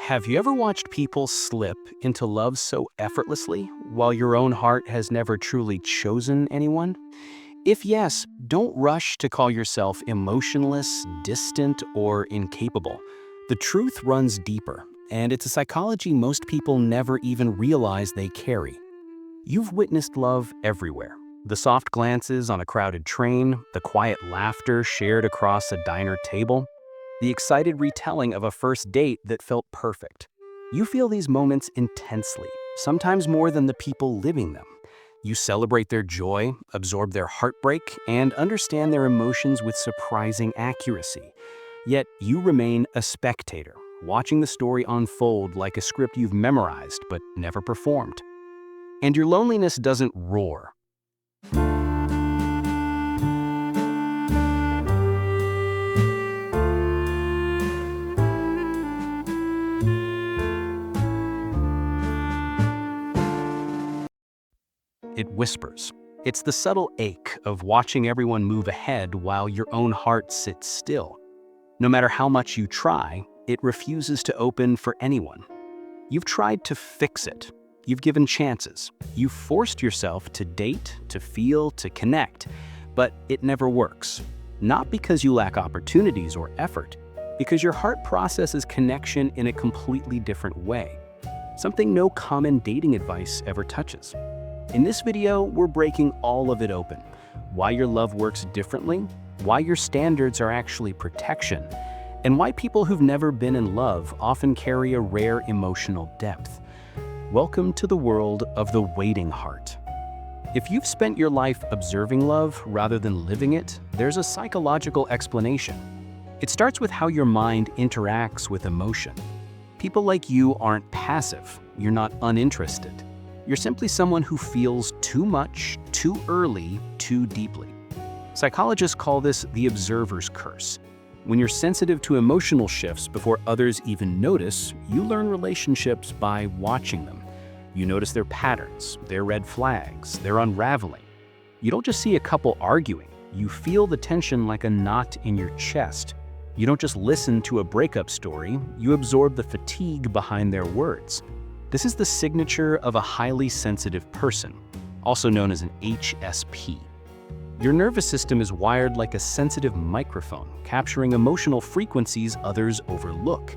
Have you ever watched people slip into love so effortlessly while your own heart has never truly chosen anyone? If yes, don't rush to call yourself emotionless, distant, or incapable. The truth runs deeper, and it's a psychology most people never even realize they carry. You've witnessed love everywhere. The soft glances on a crowded train, the quiet laughter shared across a diner table, the excited retelling of a first date that felt perfect. You feel these moments intensely, sometimes more than the people living them. You celebrate their joy, absorb their heartbreak, and understand their emotions with surprising accuracy. Yet you remain a spectator, watching the story unfold like a script you've memorized but never performed. And your loneliness doesn't roar. It whispers. It's the subtle ache of watching everyone move ahead while your own heart sits still. No matter how much you try, it refuses to open for anyone. You've tried to fix it. You've given chances. You've forced yourself to date, to feel, to connect, but it never works. Not because you lack opportunities or effort, because your heart processes connection in a completely different way. Something no common dating advice ever touches. In this video, we're breaking all of it open. Why your love works differently, why your standards are actually protection, and why people who've never been in love often carry a rare emotional depth. Welcome to the world of the waiting heart. If you've spent your life observing love rather than living it, there's a psychological explanation. It starts with how your mind interacts with emotion. People like you aren't passive. You're not uninterested. You're simply someone who feels too much, too early, too deeply. Psychologists call this the observer's curse. When you're sensitive to emotional shifts before others even notice, you learn relationships by watching them. You notice their patterns, their red flags, their unraveling. You don't just see a couple arguing. You feel the tension like a knot in your chest. You don't just listen to a breakup story, you absorb the fatigue behind their words. This is the signature of a highly sensitive person, also known as an HSP. Your nervous system is wired like a sensitive microphone, capturing emotional frequencies others overlook.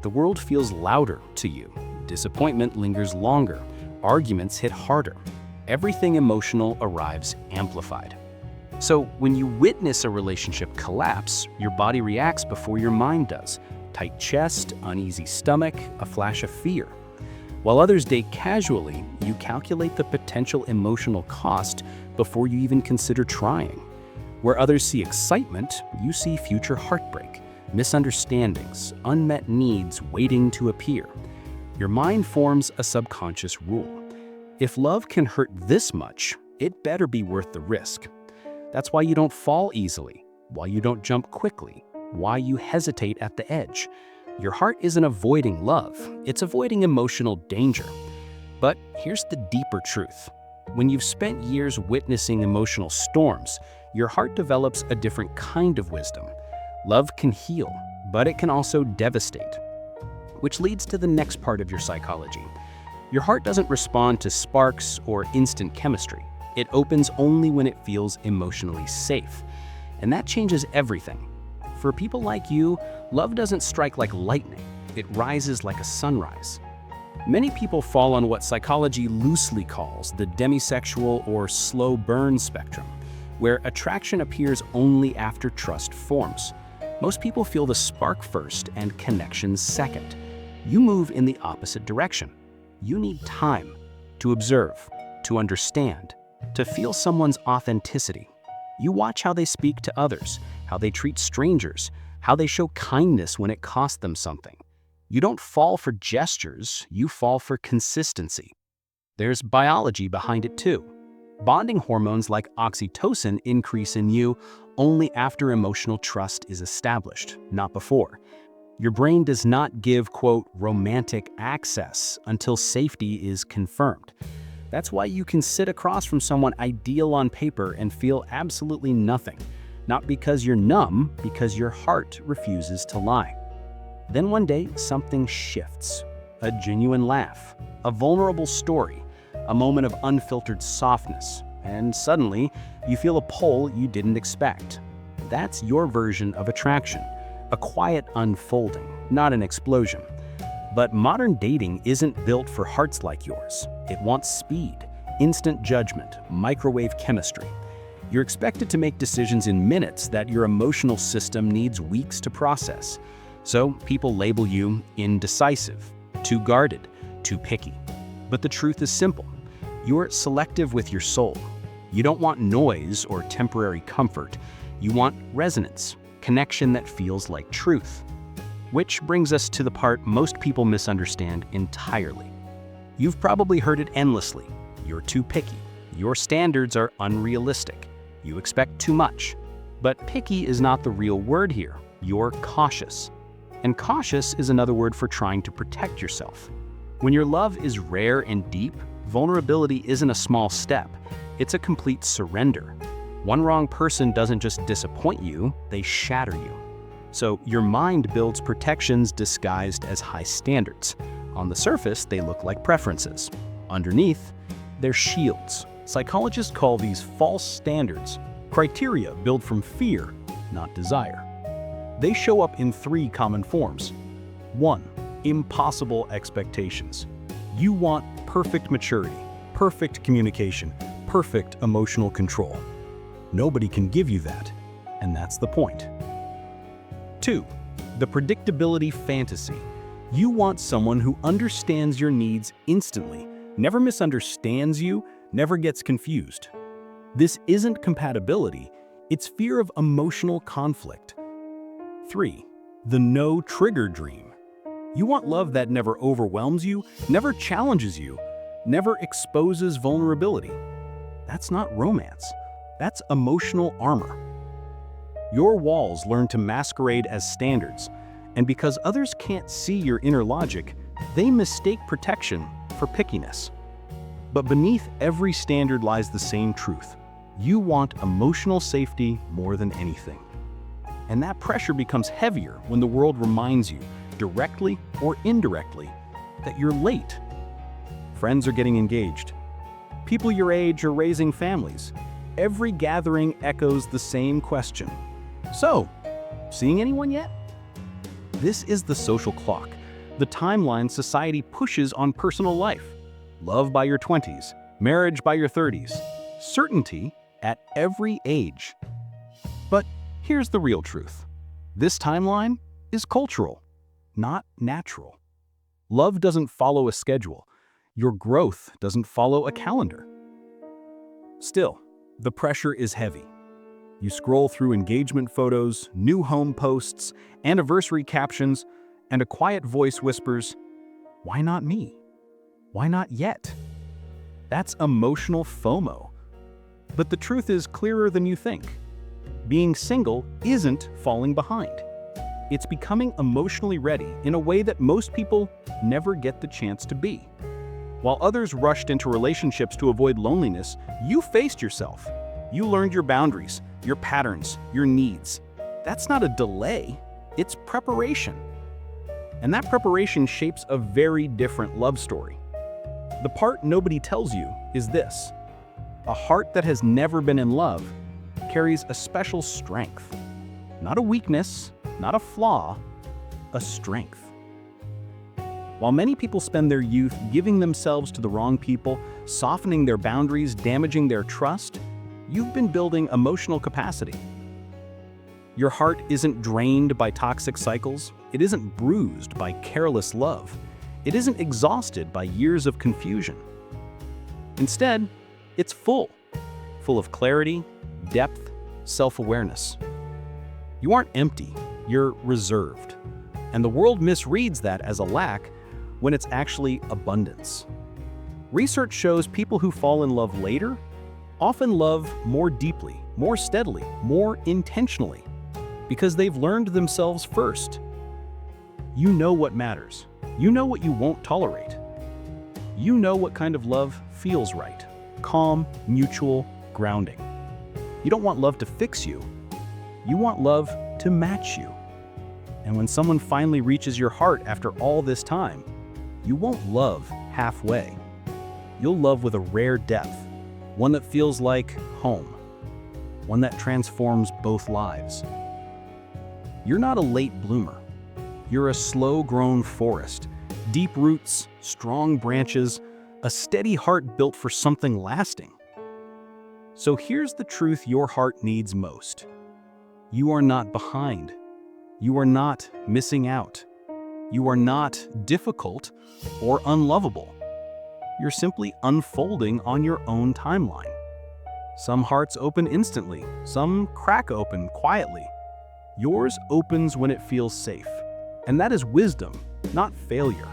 The world feels louder to you. Disappointment lingers longer. Arguments hit harder. Everything emotional arrives amplified. So when you witness a relationship collapse, your body reacts before your mind does. Tight chest, uneasy stomach, a flash of fear. While others date casually, you calculate the potential emotional cost before you even consider trying. Where others see excitement, you see future heartbreak, misunderstandings, unmet needs waiting to appear. Your mind forms a subconscious rule. If love can hurt this much, it better be worth the risk. That's why you don't fall easily, why you don't jump quickly, why you hesitate at the edge. Your heart isn't avoiding love, it's avoiding emotional danger. But here's the deeper truth. When you've spent years witnessing emotional storms, your heart develops a different kind of wisdom. Love can heal, but it can also devastate. Which leads to the next part of your psychology. Your heart doesn't respond to sparks or instant chemistry. It opens only when it feels emotionally safe. And that changes everything. For people like you, love doesn't strike like lightning. It rises like a sunrise. Many people fall on what psychology loosely calls the demisexual or slow burn spectrum, where attraction appears only after trust forms. Most people feel the spark first and connection second. You move in the opposite direction. You need time to observe, to understand, to feel someone's authenticity. You watch how they speak to others, how they treat strangers, how they show kindness when it costs them something. You don't fall for gestures, you fall for consistency. There's biology behind it too. Bonding hormones like oxytocin increase in you only after emotional trust is established, not before. Your brain does not give, quote, romantic access until safety is confirmed. That's why you can sit across from someone ideal on paper and feel absolutely nothing. Not because you're numb, because your heart refuses to lie. Then one day, something shifts. A genuine laugh, a vulnerable story, a moment of unfiltered softness, and suddenly, you feel a pull you didn't expect. That's your version of attraction, a quiet unfolding, not an explosion. But modern dating isn't built for hearts like yours. It wants speed, instant judgment, microwave chemistry. You're expected to make decisions in minutes that your emotional system needs weeks to process. So people label you indecisive, too guarded, too picky. But the truth is simple. You're selective with your soul. You don't want noise or temporary comfort. You want resonance, connection that feels like truth. Which brings us to the part most people misunderstand entirely. You've probably heard it endlessly. You're too picky. Your standards are unrealistic. You expect too much. But picky is not the real word here. You're cautious. And cautious is another word for trying to protect yourself. When your love is rare and deep, vulnerability isn't a small step. It's a complete surrender. One wrong person doesn't just disappoint you, they shatter you. So your mind builds protections disguised as high standards. On the surface, they look like preferences. Underneath, they're shields. Psychologists call these false standards, criteria built from fear, not desire. They show up in three common forms. 1. Impossible expectations. You want perfect maturity, perfect communication, perfect emotional control. Nobody can give you that, and that's the point. 2. The predictability fantasy. You want someone who understands your needs instantly, never misunderstands you, never gets confused. This isn't compatibility, it's fear of emotional conflict. 3. The no-trigger dream. You want love that never overwhelms you, never challenges you, never exposes vulnerability. That's not romance. That's emotional armor. Your walls learn to masquerade as standards, and because others can't see your inner logic, they mistake protection for pickiness. But beneath every standard lies the same truth. You want emotional safety more than anything. And that pressure becomes heavier when the world reminds you, directly or indirectly, that you're late. Friends are getting engaged. People your age are raising families. Every gathering echoes the same question. So, seeing anyone yet? This is the social clock, the timeline society pushes on personal life. Love by your 20s, marriage by your 30s, certainty at every age. But here's the real truth. This timeline is cultural, not natural. Love doesn't follow a schedule. Your growth doesn't follow a calendar. Still, the pressure is heavy. You scroll through engagement photos, new home posts, anniversary captions, and a quiet voice whispers, "Why not me? Why not yet?" That's emotional FOMO. But the truth is clearer than you think. Being single isn't falling behind. It's becoming emotionally ready in a way that most people never get the chance to be. While others rushed into relationships to avoid loneliness, you faced yourself. You learned your boundaries, your patterns, your needs. That's not a delay, it's preparation. And that preparation shapes a very different love story. The part nobody tells you is this: a heart that has never been in love carries a special strength. Not a weakness, not a flaw, a strength. While many people spend their youth giving themselves to the wrong people, softening their boundaries, damaging their trust, you've been building emotional capacity. Your heart isn't drained by toxic cycles. It isn't bruised by careless love. It isn't exhausted by years of confusion. Instead, it's full of clarity, depth, self-awareness. You aren't empty, you're reserved. And the world misreads that as a lack when it's actually abundance. Research shows people who fall in love later often love more deeply, more steadily, more intentionally, because they've learned themselves first. You know what matters. You know what you won't tolerate. You know what kind of love feels right. Calm, mutual, grounding. You don't want love to fix you. You want love to match you. And when someone finally reaches your heart after all this time, you won't love halfway. You'll love with a rare depth, one that feels like home, one that transforms both lives. You're not a late bloomer. You're a slow-grown forest, deep roots, strong branches, a steady heart built for something lasting. So here's the truth your heart needs most. You are not behind. You are not missing out. You are not difficult or unlovable. You're simply unfolding on your own timeline. Some hearts open instantly, some crack open quietly. Yours opens when it feels safe, and that is wisdom, not failure.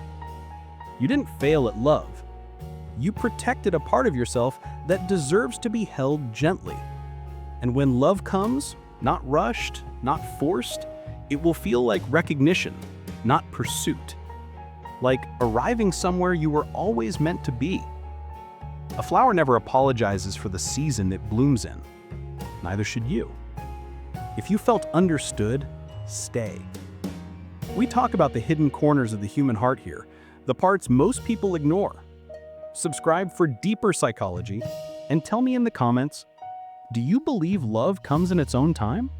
You didn't fail at love. You protected a part of yourself that deserves to be held gently. And when love comes, not rushed, not forced, it will feel like recognition, not pursuit. Like arriving somewhere you were always meant to be. A flower never apologizes for the season it blooms in. Neither should you. If you felt understood, stay. We talk about the hidden corners of the human heart here, the parts most people ignore. Subscribe for deeper psychology, and tell me in the comments, do you believe love comes in its own time?